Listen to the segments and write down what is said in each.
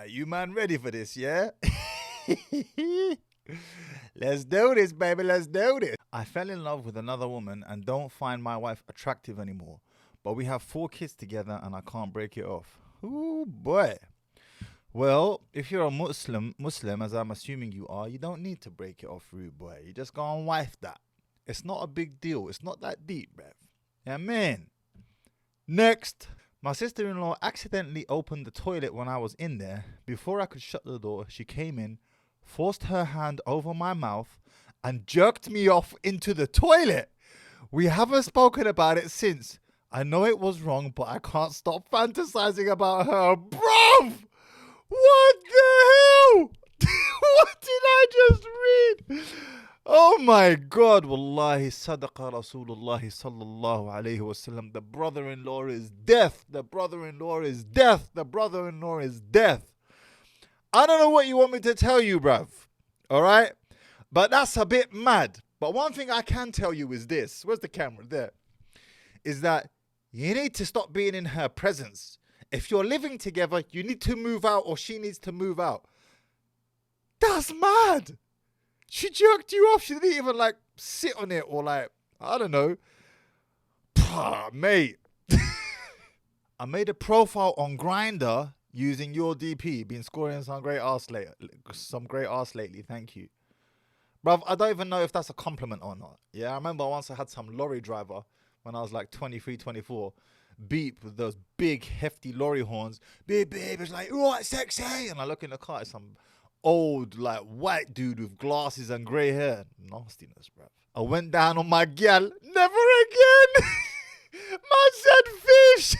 you man ready for this, yeah? Let's do this, baby. Let's do this. I fell in love with another woman and don't find my wife attractive anymore. But we have 4 kids together and I can't break it off. Ooh, boy. Well, if you're a Muslim, as I'm assuming you are, you don't need to break it off, rude boy. You just go and wife that. It's not a big deal. It's not that deep, bruv. Yeah, man. Next. My sister-in-law accidentally opened the toilet when I was in there. Before I could shut the door, she came in, forced her hand over my mouth, and jerked me off into the toilet. We haven't spoken about it since. I know it was wrong, but I can't stop fantasizing about her. Bruv! What the hell? What did I just read? Oh my God, wallahi, sadaqa Rasulullah sallallahu alayhi wasallam. The brother-in-law is death. The brother-in-law is death. The brother-in-law is death. I don't know what you want me to tell you, bruv. All right? But that's a bit mad. But one thing I can tell you is this. Where's the camera? There. Is that you need to stop being in her presence. If you're living together, you need to move out or she needs to move out. That's mad. She jerked you off. She didn't even like sit on it or like, I don't know. Mate. I made a profile on Grindr using your DP. Been scoring some great arse lately. Thank you. Bruv, I don't even know if that's a compliment or not. Yeah, I remember once I had some lorry driver when I was like 23, 24. Beep with those big, hefty lorry horns. Beep, beep. It's like, what, sexy? And I look in the car, it's some old, like, white dude with glasses and grey hair. Nastiness, bruv. I went down on my gal. Never again. Man said fish.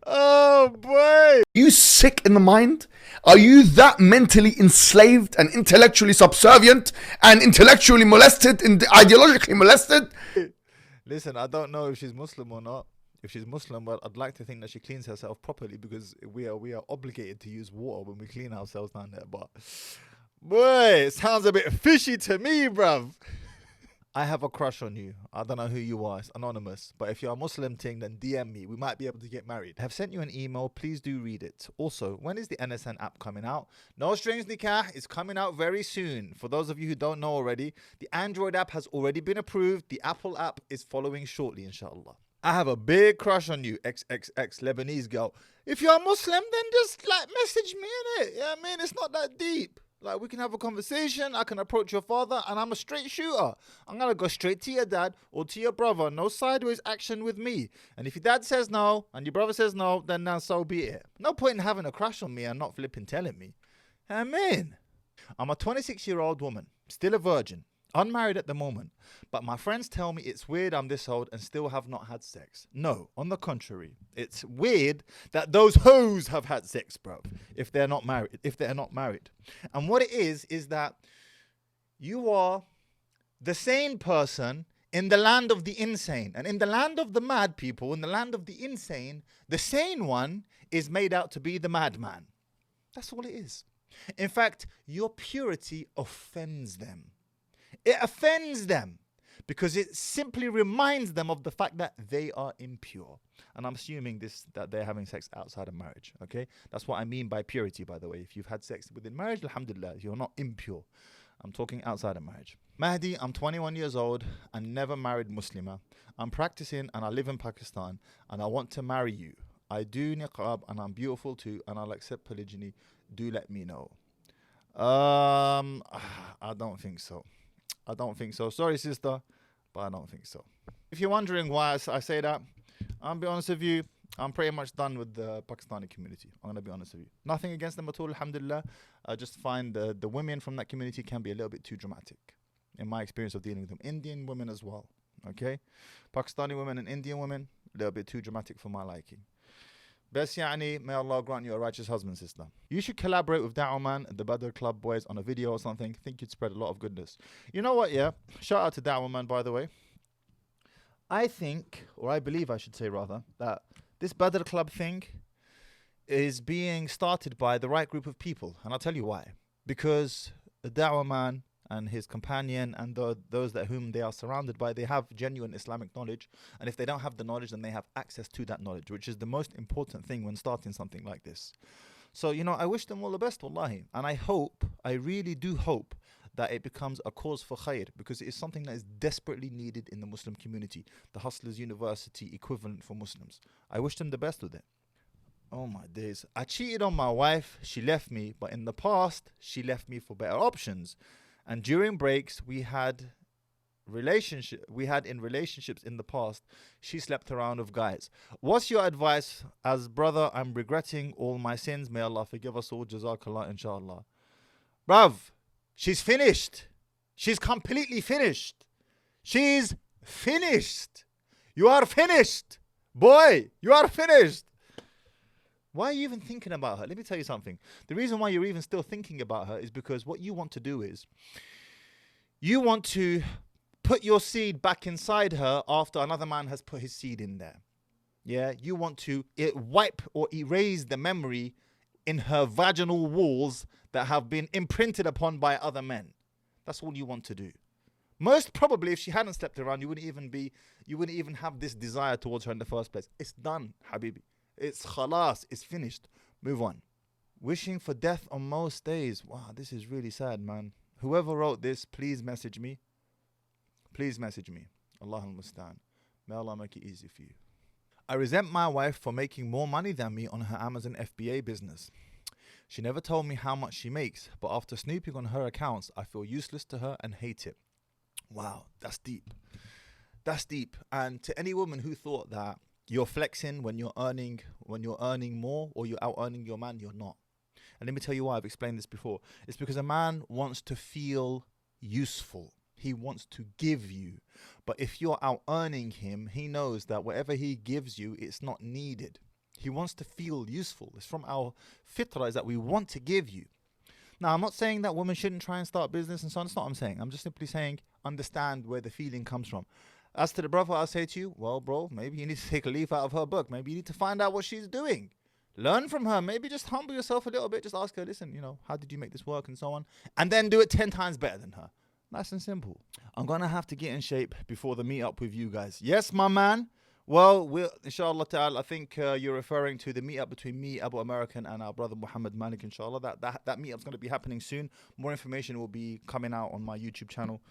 Oh, boy. Are you sick in the mind? Are you that mentally enslaved and intellectually subservient and intellectually molested and ideologically molested? Listen, I don't know if she's Muslim or not. If she's Muslim, well, I'd like to think that she cleans herself properly because we are obligated to use water when we clean ourselves down there. But, boy, it sounds a bit fishy to me, bruv. I have a crush on you. I don't know who you are. It's anonymous. But if you're a Muslim thing, then DM me. We might be able to get married. I have sent you an email. Please do read it. Also, when is the NSN app coming out? No Strings Nikah is coming out very soon. For those of you who don't know already, the Android app has already been approved. The Apple app is following shortly, inshallah. I have a big crush on you, XXX Lebanese girl. If you're a Muslim, then just like message me, innit? Yeah, I mean, it's not that deep. Like, we can have a conversation. I can approach your father, and I'm a straight shooter. I'm going to go straight to your dad or to your brother. No sideways action with me. And if your dad says no and your brother says no, then now so be it. No point in having a crush on me and not flipping telling me. I mean, I'm a 26-year-old woman, still a virgin, unmarried at the moment. But my friends tell me it's weird I'm this old and still have not had sex. No, on the contrary. It's weird that those hoes have had sex, bro, if they're not married. And what it is that you are the sane person in the land of the insane. And in the land of the mad people, in the land of the insane, the sane one is made out to be the madman. That's all it is. In fact, your purity offends them. It offends them because it simply reminds them of the fact that they are impure. And I'm assuming that they're having sex outside of marriage, okay? That's what I mean by purity, by the way. If you've had sex within marriage, alhamdulillah, you're not impure. I'm talking outside of marriage. Mahdi, I'm 21 years old and never married Muslima. I'm practicing and I live in Pakistan and I want to marry you. I do niqab and I'm beautiful too and I'll accept polygyny. Do let me know. I don't think so. I don't think so. Sorry, sister, but I don't think so. If you're wondering why I say that, I'll be honest with you. I'm pretty much done with the Pakistani community. I'm going to be honest with you. Nothing against them at all, alhamdulillah. I just find the women from that community can be a little bit too dramatic. In my experience of dealing with them. Indian women as well, okay? Pakistani women and Indian women, a little bit too dramatic for my liking. Best yani, may Allah grant you a righteous husband, sister. You should collaborate with Da'wah Man and the Badr Club boys on a video or something. I think you'd spread a lot of goodness. You know what, yeah? Shout out to Da'wah Man, by the way. I think, or I believe I should say rather, that this Badr Club thing is being started by the right group of people. And I'll tell you why. Because the Da'wah Man and his companion and those that whom they are surrounded by, they have genuine Islamic knowledge. And if they don't have the knowledge, then they have access to that knowledge, which is the most important thing when starting something like this. So, I wish them all the best, wallahi. And I really do hope that it becomes a cause for khair, because it is something that is desperately needed in the Muslim community, the Hustlers University equivalent for Muslims. I wish them the best with it. Oh my days. I cheated on my wife, she left me, but in the past, she left me for better options. And during breaks we had in relationships in the past, she slept around with guys. What's your advice? As brother, I'm regretting all my sins. May Allah forgive us all. Jazakallah, inshallah. Bruv, she's finished. She's completely finished. She's finished. You are finished. Boy, you are finished. Why are you even thinking about her? Let me tell you something. The reason why you're even still thinking about her is because what you want to do is you want to put your seed back inside her after another man has put his seed in there. Yeah, you want to wipe or erase the memory in her vaginal walls that have been imprinted upon by other men. That's all you want to do. Most probably, if she hadn't slept around, you wouldn't even have this desire towards her in the first place. It's done, Habibi. It's khalas, it's finished. Move on. Wishing for death on most days. Wow, this is really sad, man. Whoever wrote this, please message me. Please message me. Allah al-Mustan. May Allah make it easy for you. I resent my wife for making more money than me on her Amazon FBA business. She never told me how much she makes, but after snooping on her accounts, I feel useless to her and hate it. Wow, that's deep. That's deep. And to any woman who thought that you're flexing when you're earning more, or you're out earning your man, you're not. And let me tell you why. I've explained this before. It's because a man wants to feel useful. He wants to give you. But if you're out earning him, he knows that whatever he gives you, it's not needed. He wants to feel useful. It's from our fitrah, is that we want to give you. Now, I'm not saying that women shouldn't try and start business and so on. That's not what I'm saying. I'm just simply saying understand where the feeling comes from. As to the brother, I'll say to you, well, bro, maybe you need to take a leaf out of her book. Maybe you need to find out what she's doing. Learn from her. Maybe just humble yourself a little bit. Just ask her, listen, how did you make this work and so on? And then do it 10 times better than her. Nice and simple. I'm going to have to get in shape before the meetup with you guys. Yes, my man. Well, inshallah ta'ala, I think you're referring to the meetup between me, AbuAmerican, and our brother Muhammad Malik, inshallah. That meetup's going to be happening soon. More information will be coming out on my YouTube channel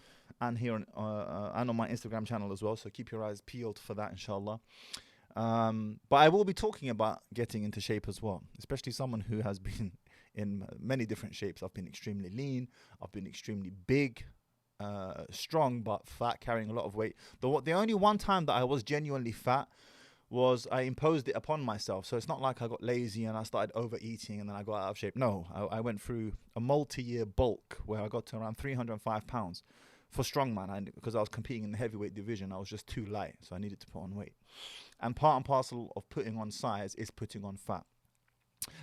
and here and on my Instagram channel as well. So keep your eyes peeled for that, inshallah. But I will be talking about getting into shape as well, especially someone who has been in many different shapes. I've been extremely lean. I've been extremely big. Strong but fat, carrying a lot of weight. The only one time that I was genuinely fat was I imposed it upon myself. So it's not like I got lazy and I started overeating and then I got out of shape. No, I went through a multi-year bulk where I got to around 305 pounds for strongman, because I was competing in the heavyweight division. I was just too light, so I needed to put on weight. And part and parcel of putting on size is putting on fat.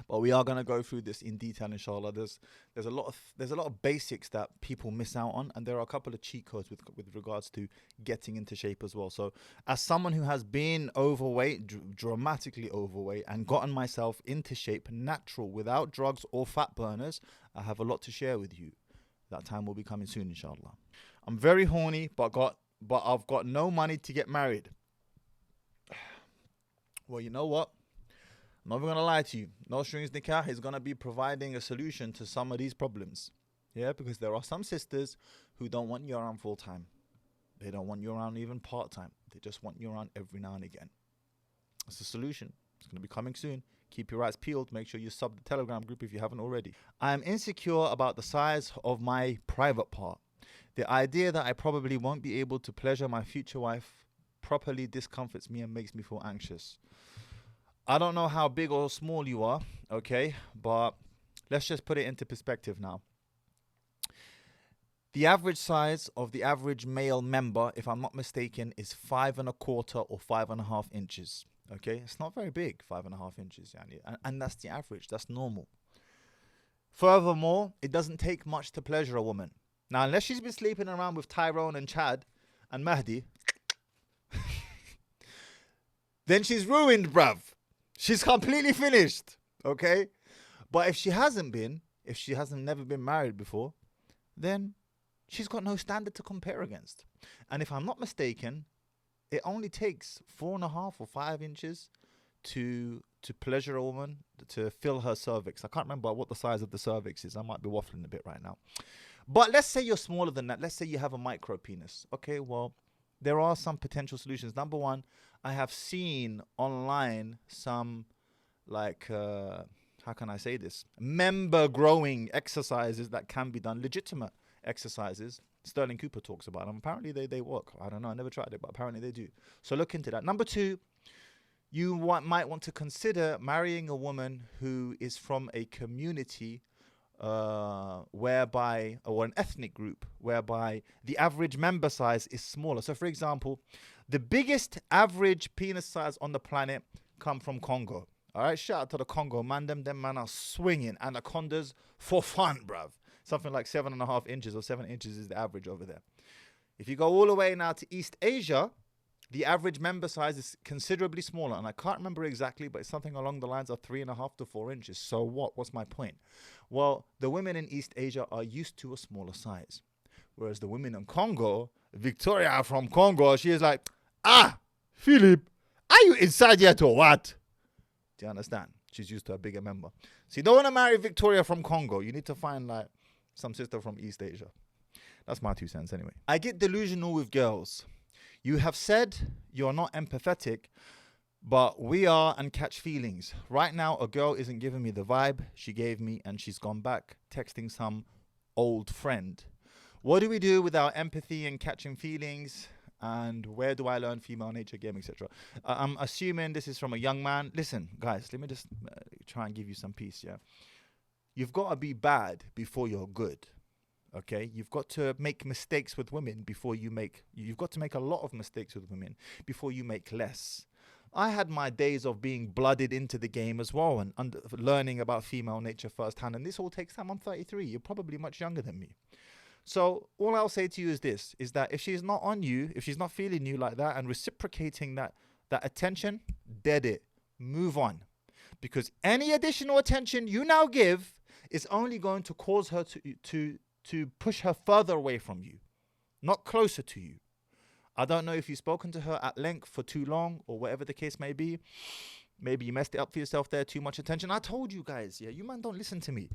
But we are going to go through this in detail, inshallah. There's a lot of basics that people miss out on, and there are a couple of cheat codes with regards to getting into shape as well. So as someone who has been overweight, dramatically overweight, and gotten myself into shape natural without drugs or fat burners, I have a lot to share with you. That time will be coming soon, inshallah. I'm very horny, but I've got no money to get married. Well, you know what? I'm not even going to lie to you. No Strings Nikah is going to be providing a solution to some of these problems. Yeah, because there are some sisters who don't want you around full time. They don't want you around even part time. They just want you around every now and again. It's a solution. It's going to be coming soon. Keep your eyes peeled. Make sure you sub the Telegram group if you haven't already. I am insecure about the size of my private part. The idea that I probably won't be able to pleasure my future wife properly discomforts me and makes me feel anxious. I don't know how big or small you are, okay, but let's just put it into perspective now. The average size of the average male member, if I'm not mistaken, is 5 1/4 or 5.5 inches. Okay, it's not very big, 5.5 inches, and that's the average. That's normal. Furthermore, it doesn't take much to pleasure a woman. Now, unless she's been sleeping around with Tyrone and Chad and Mahdi, then she's ruined, bruv. She's completely finished, okay? But if she hasn't never been married before, then She's got no standard to compare against. And if I'm not mistaken, it only takes 4.5 or 5 inches to pleasure a woman, to fill her cervix. I can't remember what the size of the cervix is. I might be waffling a bit right now. But let's say you're smaller than that. Let's say you have a micro penis. Okay, well, there are some potential solutions. Number one, I have seen online some, like, how can I say this? Member growing exercises that can be done, legitimate exercises. Sterling Cooper talks about them. Apparently they work. I don't know. I never tried it, but apparently they do. So look into that. Number two, you might want to consider marrying a woman who is from a community whereby, or an ethnic group whereby the average member size is smaller. So for example, the biggest average penis size on the planet come from Congo. All right, shout out to the Congo man. Them man are swinging anacondas for fun, bruv. Something like 7.5 inches or 7 inches is the average over there. If you go all the way now to East Asia, the average member size is considerably smaller. And I can't remember exactly, but it's something along the lines of 3.5 to 4 inches. So what? What's my point? Well, the women in East Asia are used to a smaller size. Whereas the women in Congo, Victoria from Congo, she is like, Philip, are you inside yet or what? Do you understand? She's used to a bigger member. So you don't want to marry Victoria from Congo. You need to find like some sister from East Asia. That's my 2 cents anyway. I get delusional with girls. You have said you're not empathetic, but we are and catch feelings. Right now, a girl isn't giving me the vibe she gave me, and she's gone back texting some old friend. What do we do with our empathy and catching feelings? And where do I learn female nature game, etc.? I'm assuming this is from a young man. Listen, guys, let me just try and give you some peace, yeah? You've got to be bad before you're good, okay? You've got to make mistakes with women before you've got to make a lot of mistakes with women before you make less. I had my days of being blooded into the game as well and learning about female nature firsthand. And this all takes time. I'm 33. You're probably much younger than me. So all I'll say to you is this, is that if she's not on you, if she's not feeling you like that and reciprocating that attention, dead it. Move on. Because any additional attention you now give is only going to cause her to push her further away from you, not closer to you. I don't know if you've spoken to her at length for too long or whatever the case may be. Maybe you messed it up for yourself there, too much attention. I told you guys, yeah, you man don't listen to me.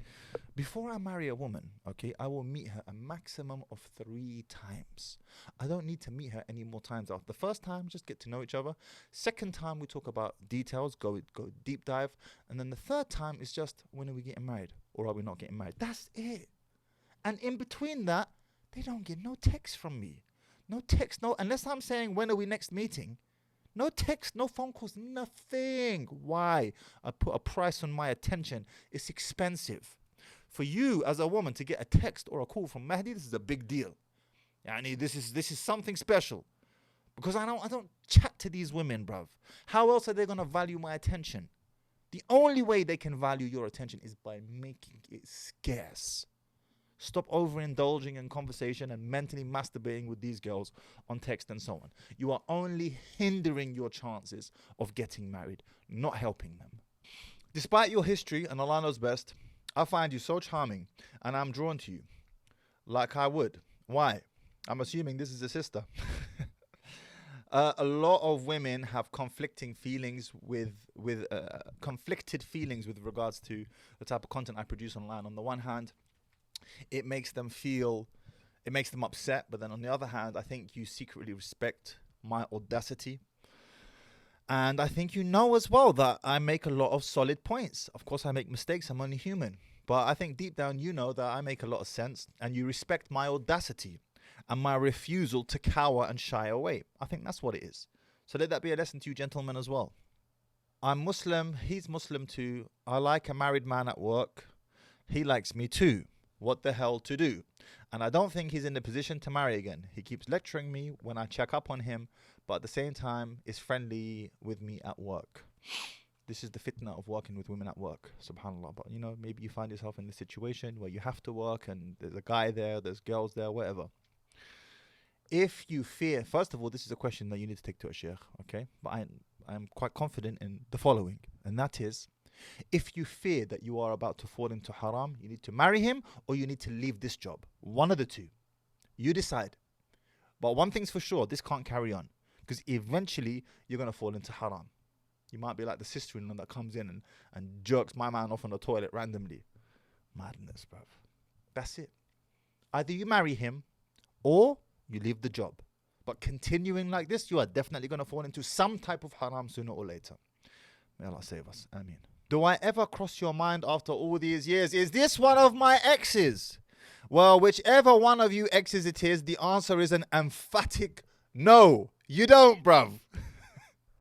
Before I marry a woman, okay, I will meet her a maximum of 3 times. I don't need to meet her any more times. After the first time, just get to know each other. Second time, we talk about details, go deep dive. And then the third time is just, when are we getting married? Or are we not getting married? That's it. And in between that, they don't get no text from me. No text, unless I'm saying, when are we next meeting? No text, no phone calls, nothing. Why? I put a price on my attention. It's expensive. For you as a woman to get a text or a call from Mahdi, this is a big deal. Yani this is something special. Because I don't chat to these women, bruv. How else are they gonna value my attention? The only way they can value your attention is by making it scarce. Stop overindulging in conversation and mentally masturbating with these girls on text and so on. You are only hindering your chances of getting married, not helping them. Despite your history, and Allah knows best, I find you so charming and I'm drawn to you like I would. Why? I'm assuming this is a sister. A lot of women have conflicted feelings with regards to the type of content I produce online. On the one hand, it makes them upset, but then on the other hand, I think you secretly respect my audacity. And I think you know as well that I make a lot of solid points. Of course, I make mistakes. I'm only human. But I think deep down, you know that I make a lot of sense and you respect my audacity and my refusal to cower and shy away. I think that's what it is. So let that be a lesson to you gentlemen as well. I'm Muslim. He's Muslim too. I like a married man at work. He likes me too. What the hell to do? And I don't think he's in the position to marry again. He keeps lecturing me when I check up on him, but at the same time is friendly with me at work. This is the fitna of working with women at work, subhanAllah. But maybe you find yourself in the situation where you have to work and there's a guy there, there's girls there, whatever. If you fear, first of all, this is a question that you need to take to a sheikh, okay? But I'm quite confident in the following, and that is, if you fear that you are about to fall into haram, you need to marry him or you need to leave this job. One of the two. You decide. But one thing's for sure, this can't carry on. Because eventually, you're going to fall into haram. You might be like the sister-in-law that comes in and jerks my man off on the toilet randomly. Madness, bruv. That's it. Either you marry him or you leave the job. But continuing like this, you are definitely going to fall into some type of haram sooner or later. May Allah save us. Ameen. Do I ever cross your mind after all these years? Is this one of my exes? Well, whichever one of you exes it is, the answer is an emphatic no. You don't, bruv.